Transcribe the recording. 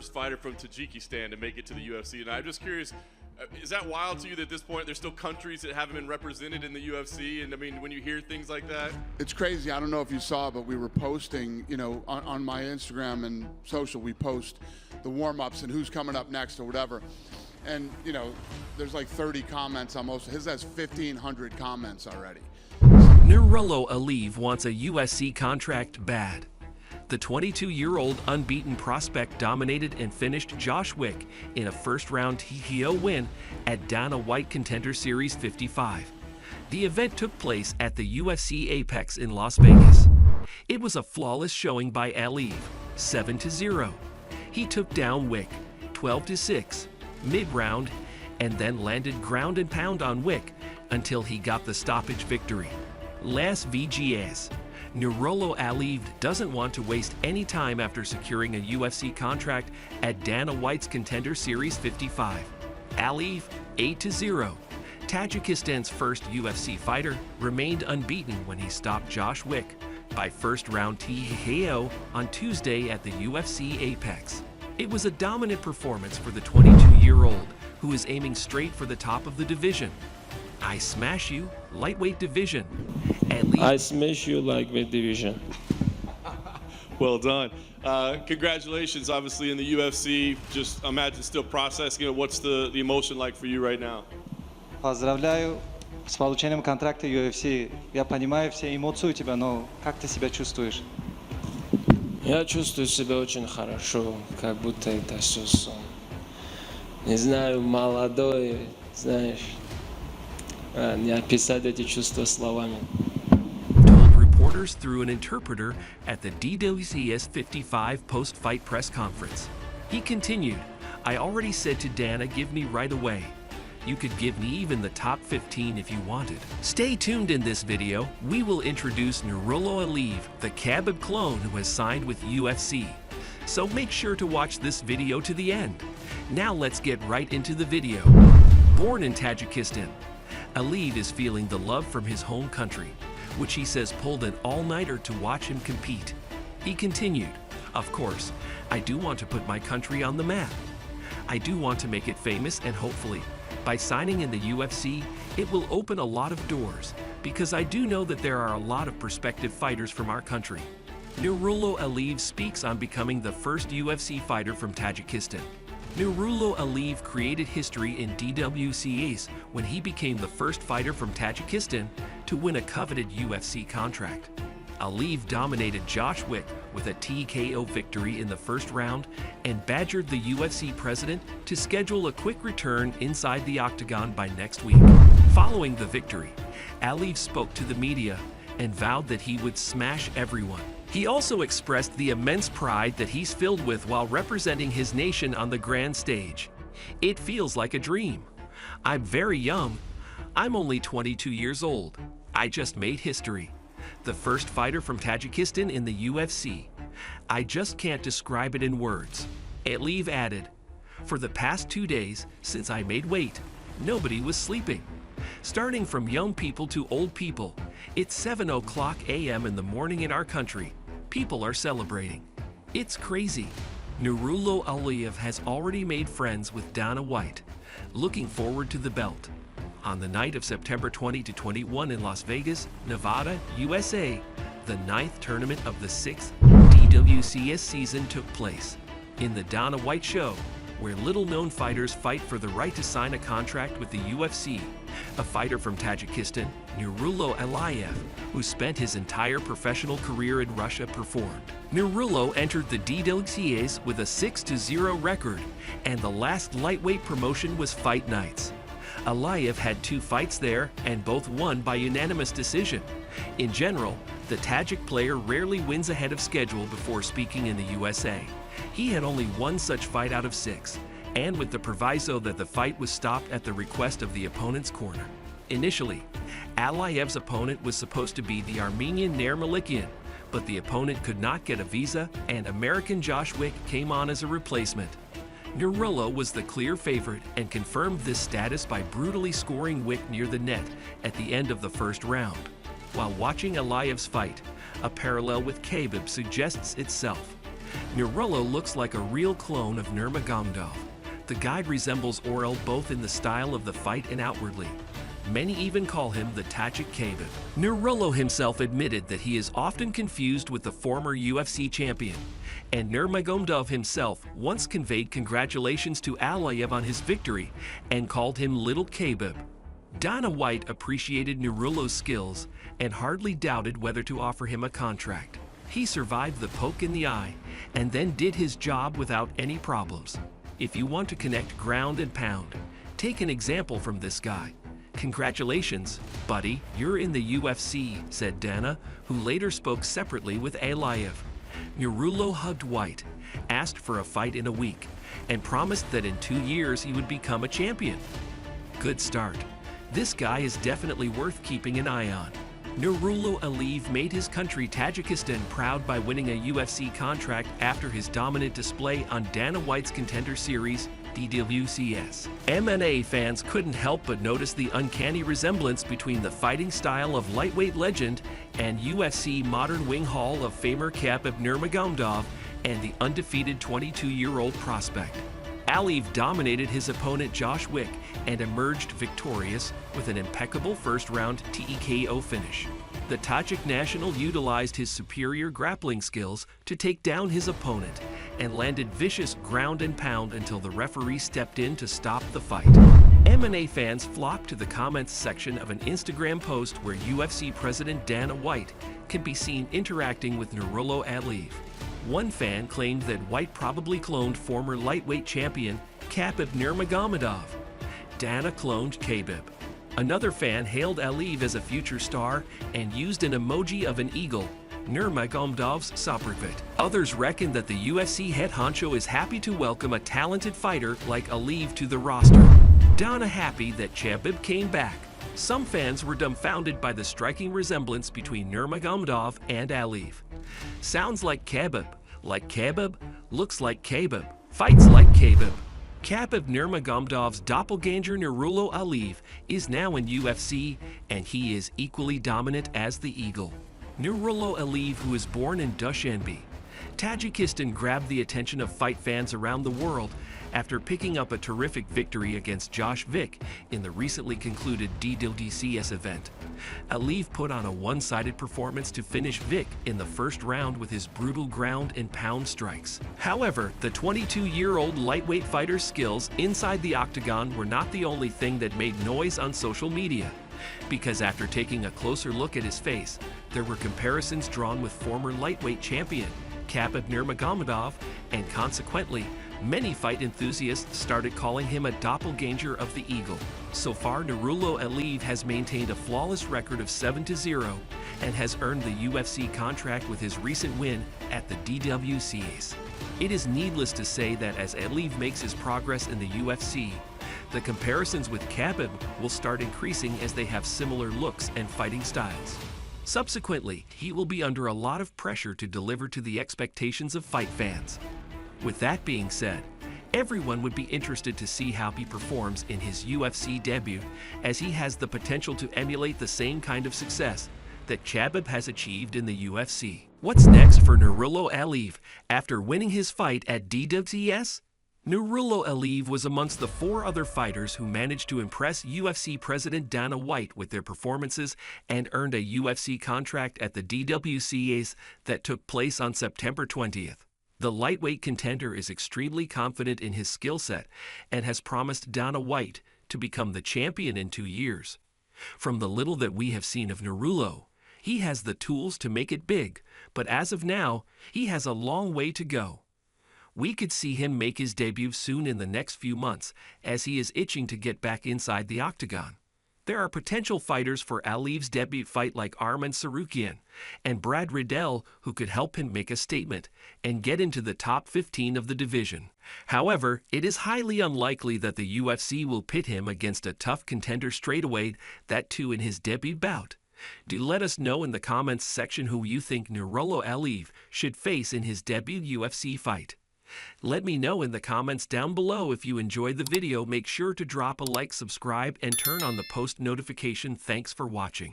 first fighter from Tajikistan to make it to the UFC. And I'm just curious, is that wild to you that at this point there's still countries that haven't been represented in the UFC? And I mean, when you hear things like that, it's crazy. I don't know if you saw, but we were posting, you know, on my Instagram and social, we post the warm-ups and who's coming up next or whatever. And, you know, there's like 30 comments on most. His has 1,500 comments already. Nurullo Aliev wants a UFC contract bad. The 22-year-old unbeaten prospect dominated and finished Josh Wick in a first-round TKO win at Dana White Contender Series 55. The event took place at the UFC Apex in Las Vegas. It was a flawless showing by Aliev, 7-0. He took down Wick, 12-6, mid-round, and then landed ground and pound on Wick until he got the stoppage victory. Las Vegas. Nurullo Aliev doesn't want to waste any time after securing a UFC contract at Dana White's Contender Series 55. Aliev, 8-0. Tajikistan's first UFC fighter remained unbeaten when he stopped Josh Wick by first-round TKO on Tuesday at the UFC Apex. It was a dominant performance for the 22-year-old, who is aiming straight for the top of the division. I smash you, lightweight division. I smash you lightweight division. well done. Congratulations, obviously, in the UFC. Just imagine still processing it. What's the emotion like for you right now? Поздравляю с получением контракта UFC. Я понимаю все эмоции у тебя, но как ты себя чувствуешь? Я чувствую себя очень хорошо, как будто это все сон. Не знаю, молодой, знаешь, не описать эти чувства словами. Told reporters through an interpreter at the DWCS 55 post-fight press conference. He continued, I already said to Dana, give me right away. You could give me even the top 15 if you wanted. Stay tuned in this video. We will introduce Nurullo Aliev, the Khabib clone who has signed with UFC. So make sure to watch this video to the end. Now let's get right into the video. Born in Tajikistan, Aliev is feeling the love from his home country, which he says pulled an all-nighter to watch him compete. He continued, of course, I do want to put my country on the map. I do want to make it famous, and hopefully, by signing in the UFC, it will open a lot of doors, because I do know that there are a lot of prospective fighters from our country. Nurullo Aliev speaks on becoming the first UFC fighter from Tajikistan. Nurullo Aliev created history in DWCAs when he became the first fighter from Tajikistan to win a coveted UFC contract. Aliev dominated Josh Wick with a TKO victory in the first round and badgered the UFC president to schedule a quick return inside the octagon by next week. Following the victory, Aliev spoke to the media and vowed that he would smash everyone. He also expressed the immense pride that he's filled with while representing his nation on the grand stage. It feels like a dream. I'm very young. I'm only 22 years old. I just made history. The first fighter from Tajikistan in the UFC. I just can't describe it in words. Aliev added, for the past 2 days, since I made weight, nobody was sleeping. Starting from young people to old people, it's 7:00 a.m. in the morning in our country. People are celebrating. It's crazy. Nurullo Aliev has already made friends with Dana White, looking forward to the belt. On the night of September 20 to 21 in Las Vegas, Nevada, USA, the 9th tournament of the 6th DWCS season took place. In the Dana White show, where little-known fighters fight for the right to sign a contract with the UFC, a fighter from Tajikistan, Nurullo Aliev, who spent his entire professional career in Russia, performed. Nurullo entered the DWCAs with a 6-0 record, and the last lightweight promotion was Fight Nights. Aliev had 2 fights there, and both won by unanimous decision. In general, the Tajik player rarely wins ahead of schedule before speaking in the USA. He had only 1 such fight out of 6, and with the proviso that the fight was stopped at the request of the opponent's corner. Initially, Aliev's opponent was supposed to be the Armenian Nair Malikian, but the opponent could not get a visa, and American Josh Wick came on as a replacement. Nurullo was the clear favorite and confirmed this status by brutally scoring Wick near the net at the end of the first round. While watching Aliev's fight, a parallel with Khabib suggests itself. Nurullo looks like a real clone of Nurmagomedov. The guy resembles Ariel both in the style of the fight and outwardly. Many even call him the Tajik Khabib. Nurullo himself admitted that he is often confused with the former UFC champion, and Nurmagomedov himself once conveyed congratulations to Aliev on his victory and called him Little Khabib. Dana White appreciated Nurullo's skills and hardly doubted whether to offer him a contract. He survived the poke in the eye and then did his job without any problems. If you want to connect ground and pound, take an example from this guy. Congratulations, buddy, you're in the UFC, said Dana, who later spoke separately with Aliev. Nurullo hugged White, asked for a fight in a week, and promised that in 2 years he would become a champion. Good start. This guy is definitely worth keeping an eye on. Nurullo Aliev made his country Tajikistan proud by winning a UFC contract after his dominant display on Dana White's Contender Series, DWCS. MMA fans couldn't help but notice the uncanny resemblance between the fighting style of lightweight legend and UFC Modern Wing Hall of Famer Khabib Nurmagomedov and the undefeated 22-year-old prospect. Aliev dominated his opponent Josh Wick and emerged victorious with an impeccable first-round TKO finish. The Tajik national utilized his superior grappling skills to take down his opponent and landed vicious ground and pound until the referee stepped in to stop the fight. MMA fans flocked to the comments section of an Instagram post where UFC president Dana White can be seen interacting with Nurullo Aliev. One fan claimed that White probably cloned former lightweight champion Khabib Nurmagomedov. Dana cloned Khabib. Another fan hailed Aliev as a future star and used an emoji of an eagle, Nurmagomedov's sobriquet. Others reckon that the UFC head honcho is happy to welcome a talented fighter like Aliev to the roster. Dana happy that Khabib came back. Some fans were dumbfounded by the striking resemblance between Nurmagomedov and Aliev. Sounds like Khabib, looks like Khabib, fights like Khabib. Khabib Nurmagomedov's doppelganger Nurullo Aliev is now in UFC, and he is equally dominant as the Eagle. Nurullo Aliev, who is born in Dushanbe, Tajikistan, grabbed the attention of fight fans around the world after picking up a terrific victory against Josh Wick in the recently concluded DWCS event. Aliev put on a one-sided performance to finish Wick in the first round with his brutal ground and pound strikes. However, the 22-year-old lightweight fighter's skills inside the octagon were not the only thing that made noise on social media, because after taking a closer look at his face, there were comparisons drawn with former lightweight champion Khabib Nurmagomedov, and consequently, many fight enthusiasts started calling him a doppelganger of the Eagle. So far, Nurullo Aliev has maintained a flawless record of 7-0 and has earned the UFC contract with his recent win at the DWCS. It is needless to say that as Aliev makes his progress in the UFC, the comparisons with Khabib will start increasing as they have similar looks and fighting styles. Subsequently, he will be under a lot of pressure to deliver to the expectations of fight fans. With that being said, everyone would be interested to see how he performs in his UFC debut, as he has the potential to emulate the same kind of success that Khabib has achieved in the UFC. What's next for Nurullo Aliev after winning his fight at DWCS? Nurullo Aliev was amongst the 4 other fighters who managed to impress UFC president Dana White with their performances and earned a UFC contract at the DWCS that took place on September 20th. The lightweight contender is extremely confident in his skill set and has promised Dana White to become the champion in 2 years. From the little that we have seen of Nurullo, he has the tools to make it big, but as of now, he has a long way to go. We could see him make his debut soon in the next few months, as he is itching to get back inside the octagon. There are potential fighters for Aliev's debut fight like Arman Tsarukyan and Brad Riddell who could help him make a statement and get into the top 15 of the division. However, it is highly unlikely that the UFC will pit him against a tough contender straightaway, that too in his debut bout. Do let us know in the comments section who you think Nurullo Aliev should face in his debut UFC fight. Let me know in the comments down below. If you enjoyed the video, make sure to drop a like, subscribe, and turn on the post notification. Thanks for watching.